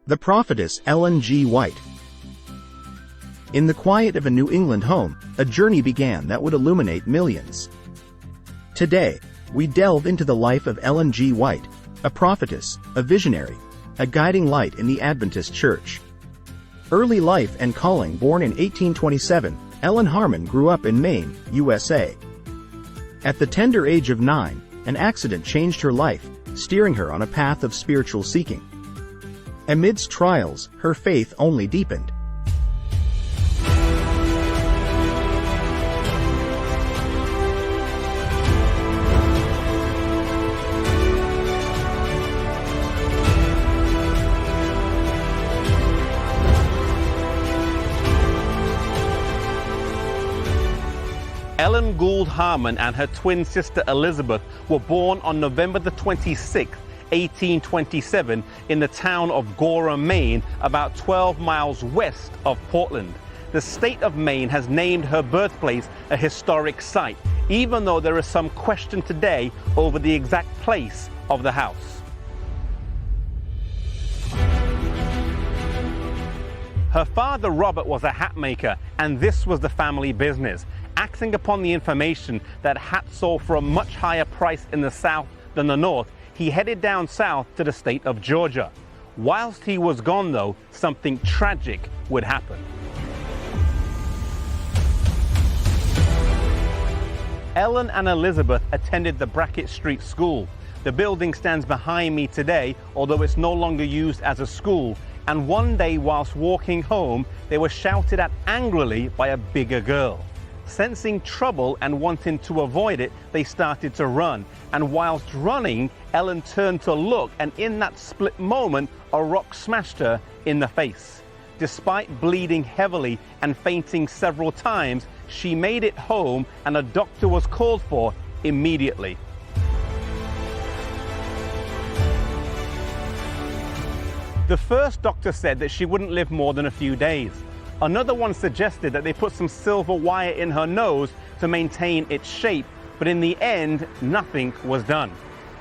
The prophetess Ellen G. White. In the quiet of a New England home, a journey began that would illuminate millions. Today, we delve into the life of Ellen G. White, a prophetess, a visionary, a guiding light in the Adventist Church. Early life and calling. Born in 1827, Ellen Harmon grew up in Maine, USA. At the tender age of 9, an accident changed her life, steering her on a path of spiritual seeking. Amidst trials, her faith only deepened. Ellen Gould Harmon and her twin sister Elizabeth were born on November the 26th, 1827 in the town of Gorham, Maine, about 12 miles west of Portland. The state of Maine has named her birthplace a historic site, even though there is some question today over the exact place of the house. Her father, Robert, was a hat maker, and this was the family business. Acting upon the information that hats sold for a much higher price in the South than the North, he headed down south to the state of Georgia. Whilst he was gone, though, something tragic would happen. Ellen and Elizabeth attended the Brackett Street School. The building stands behind me today, although it's no longer used as a school. And one day, whilst walking home, they were shouted at angrily by a bigger girl. Sensing trouble and wanting to avoid it, they started to run. And whilst running, Ellen turned to look, and in that split moment, a rock smashed her in the face. Despite bleeding heavily and fainting several times, she made it home, and a doctor was called for immediately. The first doctor said that she wouldn't live more than a few days. Another one suggested that they put some silver wire in her nose to maintain its shape, but in the end, nothing was done.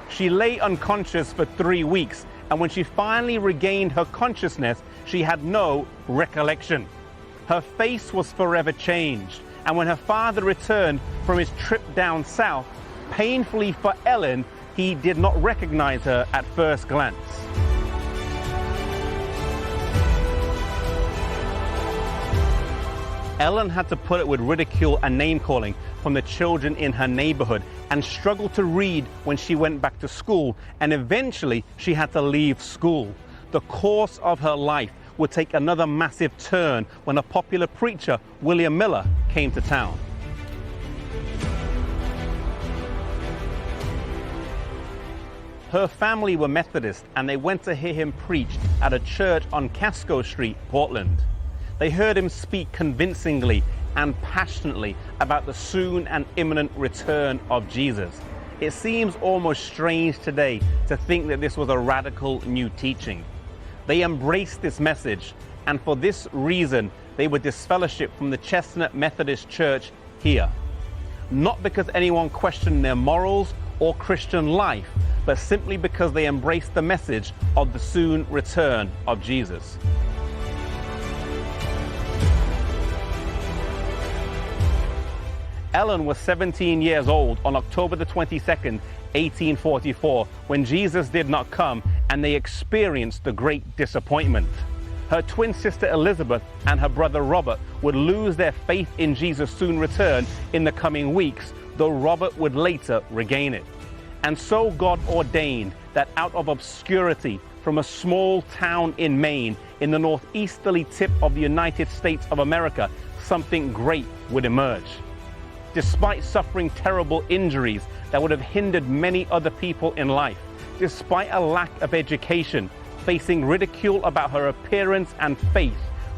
She lay unconscious for 3 weeks, and when she finally regained her consciousness, she had no recollection. Her face was forever changed, and when her father returned from his trip down south, painfully for Ellen, he did not recognize her at first glance. Ellen had to put it with ridicule and name-calling from the children in her neighborhood and struggled to read when she went back to school, and eventually she had to leave school. The course of her life would take another massive turn when a popular preacher, William Miller, came to town. Her family were Methodist, and they went to hear him preach at a church on Casco Street, Portland. They heard him speak convincingly and passionately about the soon and imminent return of Jesus. It seems almost strange today to think that this was a radical new teaching. They embraced this message, and for this reason, they were disfellowshipped from the Chestnut Methodist Church here. Not because anyone questioned their morals or Christian life, but simply because they embraced the message of the soon return of Jesus. Ellen was 17 years old on October the 22nd, 1844, when Jesus did not come, and they experienced the great disappointment. Her twin sister Elizabeth and her brother Robert would lose their faith in Jesus' soon return in the coming weeks, though Robert would later regain it. And so God ordained that out of obscurity, from a small town in Maine, in the northeasterly tip of the United States of America, something great would emerge. Despite suffering terrible injuries that would have hindered many other people in life, despite a lack of education, facing ridicule about her appearance and faith,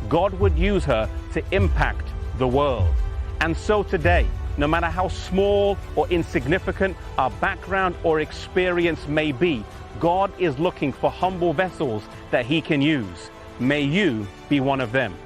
God would use her to impact the world. And so today, no matter how small or insignificant our background or experience may be, God is looking for humble vessels that He can use. May you be one of them.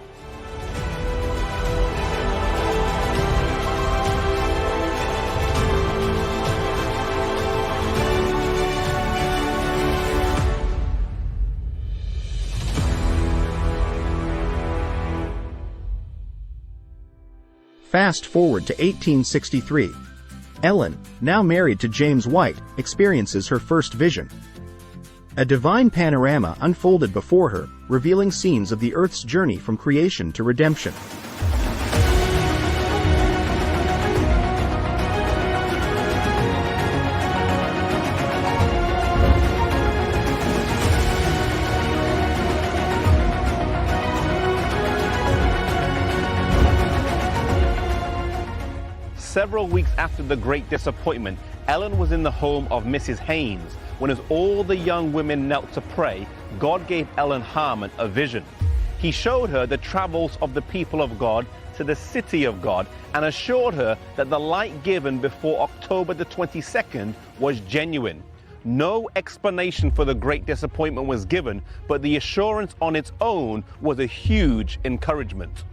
Fast forward to 1863. Ellen, now married to James White, experiences her first vision. A divine panorama unfolded before her, revealing scenes of the Earth's journey from creation to redemption. Several weeks after the Great Disappointment, Ellen was in the home of Mrs. Haynes. When as all the young women knelt to pray, God gave Ellen Harmon a vision. He showed her the travels of the people of God to the city of God and assured her that the light given before October the 22nd was genuine. No explanation for the Great Disappointment was given, but the assurance on its own was a huge encouragement.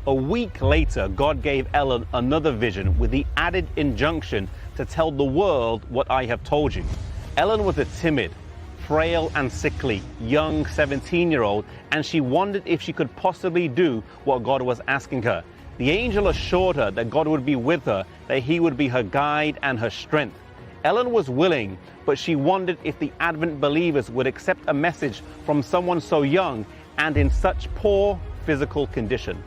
A week later, God gave Ellen another vision with the added injunction to tell the world what I have told you. Ellen was a timid, frail and sickly young 17-year-old, and she wondered if she could possibly do what God was asking her. The angel assured her that God would be with her, that he would be her guide and her strength. Ellen was willing, but she wondered if the Advent believers would accept a message from someone so young and in such poor physical condition.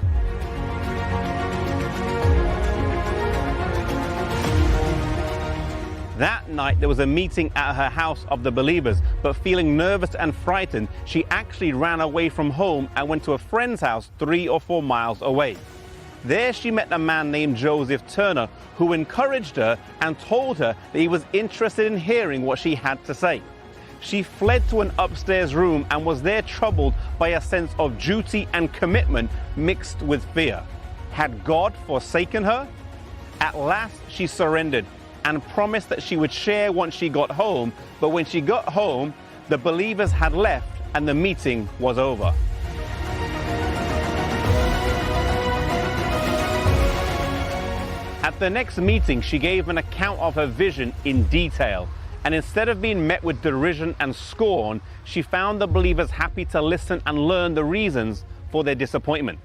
That night there was a meeting at her house of the believers, but feeling nervous and frightened, she actually ran away from home and went to a friend's house 3 or 4 miles away. There she met a man named Joseph Turner, who encouraged her and told her that he was interested in hearing what she had to say. She fled to an upstairs room and was there troubled by a sense of duty and commitment mixed with fear. Had God forsaken her? At last she surrendered and promised that she would share once she got home, but when she got home, the believers had left and the meeting was over. At the next meeting, she gave an account of her vision in detail, and instead of being met with derision and scorn, she found the believers happy to listen and learn the reasons for their disappointment.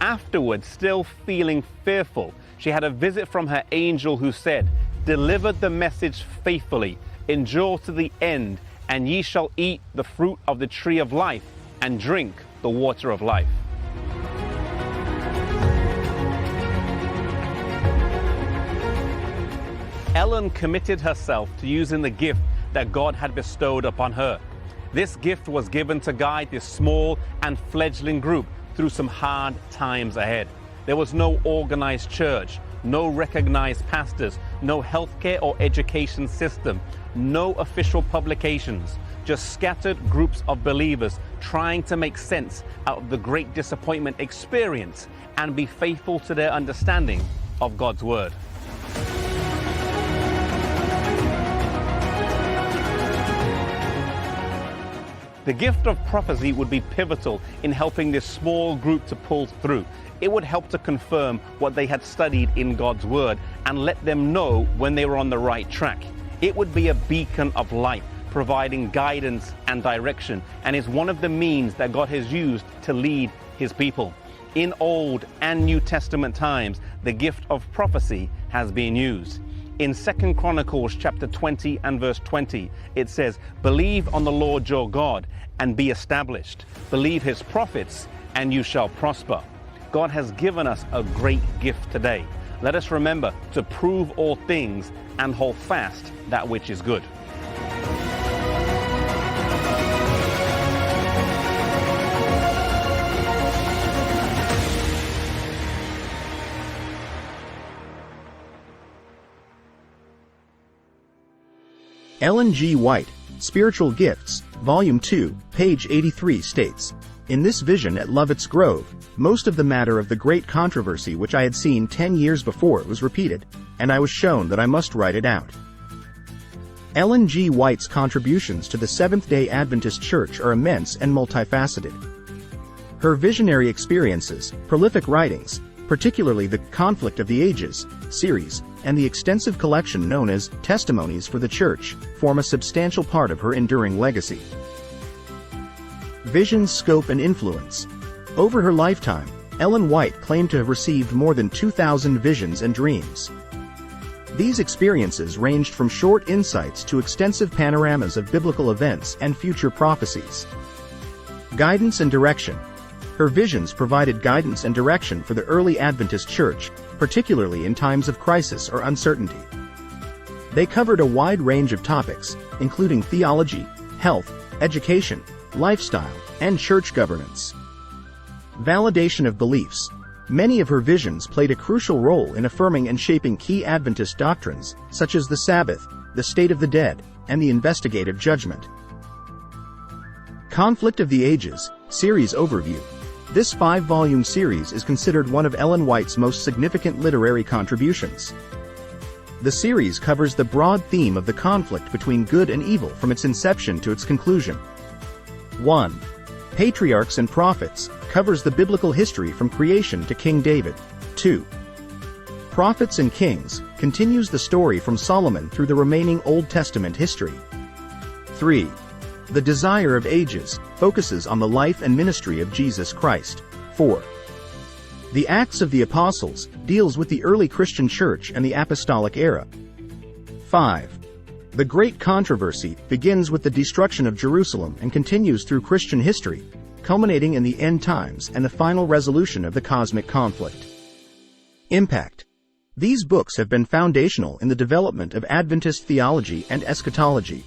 Afterwards, still feeling fearful, she had a visit from her angel who said, "Deliver the message faithfully, endure to the end, and ye shall eat the fruit of the tree of life and drink the water of life." Ellen committed herself to using the gift that God had bestowed upon her. This gift was given to guide this small and fledgling group through some hard times ahead. There was no organized church, no recognized pastors, no healthcare or education system, no official publications, just scattered groups of believers trying to make sense out of the Great Disappointment experience and be faithful to their understanding of God's Word. The gift of prophecy would be pivotal in helping this small group to pull through. It would help to confirm what they had studied in God's Word and let them know when they were on the right track. It would be a beacon of light, providing guidance and direction, and is one of the means that God has used to lead His people. In Old and New Testament times, the gift of prophecy has been used. In 2 Chronicles chapter 20 and verse 20, it says, "Believe on the Lord your God and be established. Believe his prophets and you shall prosper." God has given us a great gift today. Let us remember to prove all things and hold fast that which is good. Ellen G. White, Spiritual Gifts, Volume 2, page 83 states, "In this vision at Lovett's Grove, most of the matter of the great controversy which I had seen 10 years before was repeated, and I was shown that I must write it out." Ellen G. White's contributions to the Seventh-day Adventist Church are immense and multifaceted. Her visionary experiences, prolific writings, particularly the Conflict of the Ages series, and the extensive collection known as Testimonies for the Church, form a substantial part of her enduring legacy. Vision, Scope and Influence. Over her lifetime, Ellen White claimed to have received more than 2,000 visions and dreams. These experiences ranged from short insights to extensive panoramas of biblical events and future prophecies. Guidance and direction. Her visions provided guidance and direction for the early Adventist Church, particularly in times of crisis or uncertainty. They covered a wide range of topics, including theology, health, education, lifestyle, and church governance. Validation of beliefs. Many of her visions played a crucial role in affirming and shaping key Adventist doctrines, such as the Sabbath, the state of the dead, and the investigative judgment. Conflict of the Ages series overview. This 5-volume series is considered one of Ellen White's most significant literary contributions. The series covers the broad theme of the conflict between good and evil from its inception to its conclusion. 1. Patriarchs and Prophets covers the biblical history from creation to King David. 2. Prophets and Kings continues the story from Solomon through the remaining Old Testament history. 3. The Desire of Ages focuses on the life and ministry of Jesus Christ. 4. The Acts of the Apostles deals with the early Christian church and the apostolic era. 5. The Great Controversy begins with the destruction of Jerusalem and continues through Christian history, culminating in the end times and the final resolution of the cosmic conflict. Impact. These books have been foundational in the development of Adventist theology and eschatology.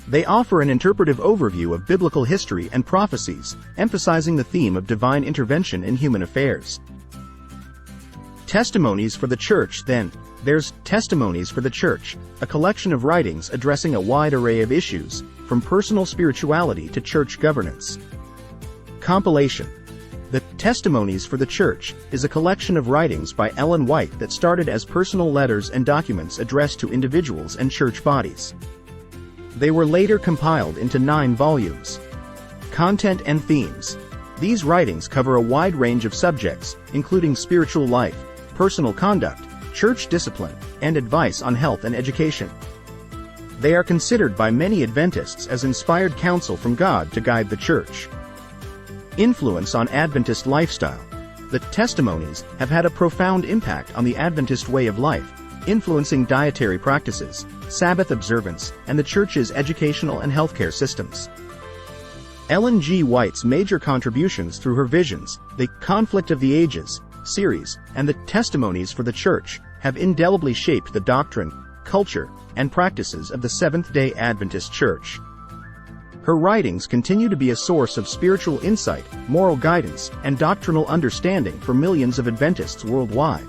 They offer an interpretive overview of biblical history and prophecies, emphasizing the theme of divine intervention in human affairs. Testimonies for the Church. Then, there's Testimonies for the Church, a collection of writings addressing a wide array of issues, from personal spirituality to church governance. Compilation. The Testimonies for the Church is a collection of writings by Ellen White that started as personal letters and documents addressed to individuals and church bodies. They were later compiled into 9 volumes. Content and themes. These writings cover a wide range of subjects, including spiritual life, personal conduct, church discipline, and advice on health and education. They are considered by many Adventists as inspired counsel from God to guide the church. Influence on Adventist lifestyle. The Testimonies have had a profound impact on the Adventist way of life, influencing dietary practices, Sabbath observance, and the church's educational and healthcare systems. Ellen G. White's major contributions through her visions, the Conflict of the Ages series, and the Testimonies for the Church, have indelibly shaped the doctrine, culture, and practices of the Seventh-day Adventist Church. Her writings continue to be a source of spiritual insight, moral guidance, and doctrinal understanding for millions of Adventists worldwide.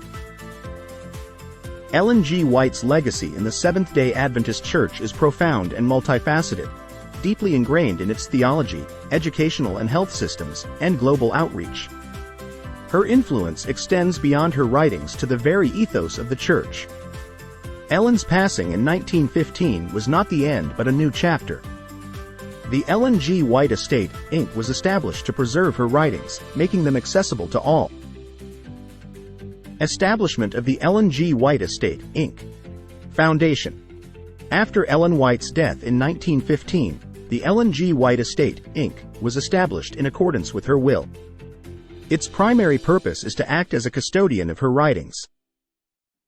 Ellen G. White's legacy in the Seventh-day Adventist Church is profound and multifaceted, deeply ingrained in its theology, educational and health systems, and global outreach. Her influence extends beyond her writings to the very ethos of the church. Ellen's passing in 1915 was not the end but a new chapter. The Ellen G. White Estate, Inc. was established to preserve her writings, making them accessible to all. Establishment of the Ellen G. White Estate, Inc. Foundation. After Ellen White's death in 1915, the Ellen G. White Estate, Inc. was established in accordance with her will. Its primary purpose is to act as a custodian of her writings.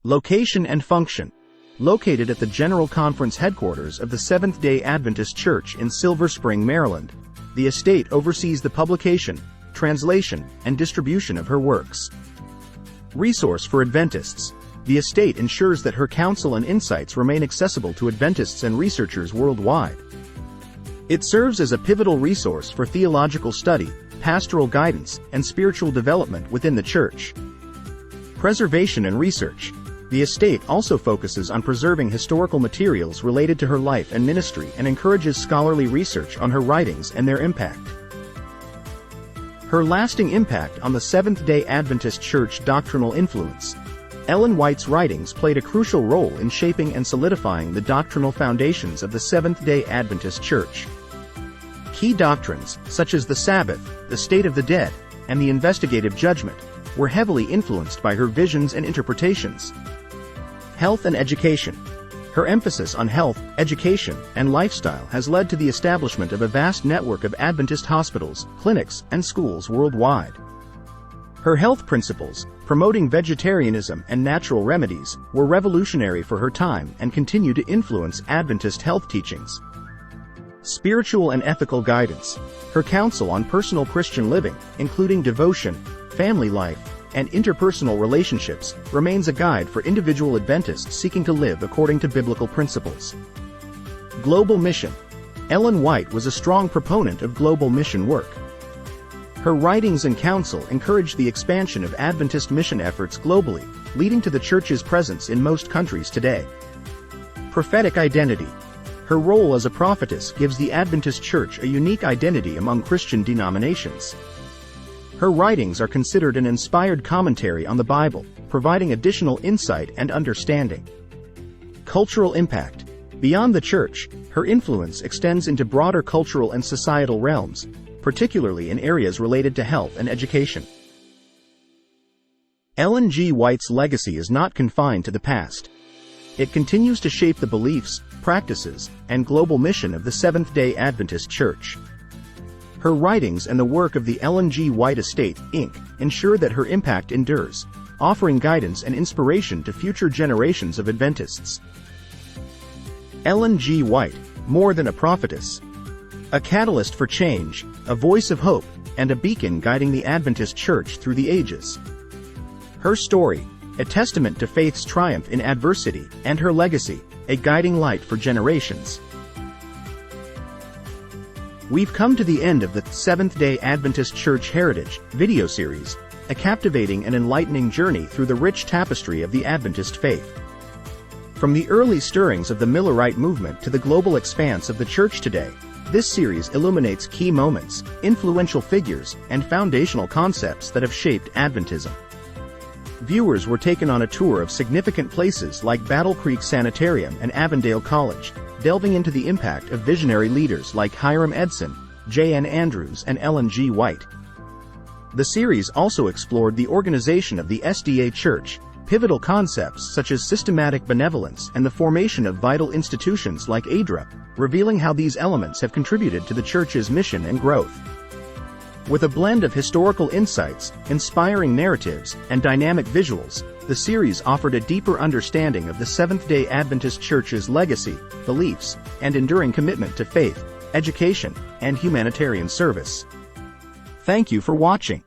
Location and function. Located at the General Conference headquarters of the Seventh-day Adventist Church in Silver Spring, Maryland, the estate oversees the publication, translation, and distribution of her works. Resource for Adventists. The estate ensures that her counsel and insights remain accessible to Adventists and researchers worldwide. It serves as a pivotal resource for theological study, pastoral guidance, and spiritual development within the church. Preservation and research. The estate also focuses on preserving historical materials related to her life and ministry and encourages scholarly research on her writings and their impact. Her lasting impact on the Seventh-day Adventist Church doctrinal influence. Ellen White's writings played a crucial role in shaping and solidifying the doctrinal foundations of the Seventh-day Adventist Church. Key doctrines, such as the Sabbath, the state of the dead, and the investigative judgment, were heavily influenced by her visions and interpretations. Health and education. Her emphasis on health, education, and lifestyle has led to the establishment of a vast network of Adventist hospitals, clinics, and schools worldwide. Her health principles, promoting vegetarianism and natural remedies, were revolutionary for her time and continue to influence Adventist health teachings. Spiritual and ethical guidance. Her counsel on personal Christian living, including devotion, family life, and interpersonal relationships, remains a guide for individual Adventists seeking to live according to biblical principles. Global mission. Ellen White was a strong proponent of global mission work. Her writings and counsel encouraged the expansion of Adventist mission efforts globally, leading to the Church's presence in most countries today. Prophetic identity. Her role as a prophetess gives the Adventist Church a unique identity among Christian denominations. Her writings are considered an inspired commentary on the Bible, providing additional insight and understanding. Cultural impact. Beyond the Church, her influence extends into broader cultural and societal realms, particularly in areas related to health and education. Ellen G. White's legacy is not confined to the past. It continues to shape the beliefs, practices, and global mission of the Seventh-day Adventist Church. Her writings and the work of the Ellen G. White Estate, Inc., ensure that her impact endures, offering guidance and inspiration to future generations of Adventists. Ellen G. White, more than a prophetess. A catalyst for change, a voice of hope, and a beacon guiding the Adventist Church through the ages. Her story, a testament to faith's triumph in adversity, and her legacy, a guiding light for generations. We've come to the end of the Seventh-day Adventist Church Heritage video series, a captivating and enlightening journey through the rich tapestry of the Adventist faith. From the early stirrings of the Millerite movement to the global expanse of the Church today, this series illuminates key moments, influential figures, and foundational concepts that have shaped Adventism. Viewers were taken on a tour of significant places like Battle Creek Sanitarium and Avondale College, delving into the impact of visionary leaders like Hiram Edson, J.N. Andrews, and Ellen G. White. The series also explored the organization of the SDA Church, pivotal concepts such as systematic benevolence and the formation of vital institutions like ADRA, revealing how these elements have contributed to the Church's mission and growth. With a blend of historical insights, inspiring narratives, and dynamic visuals, the series offered a deeper understanding of the Seventh-day Adventist Church's legacy, beliefs, and enduring commitment to faith, education, and humanitarian service. Thank you for watching.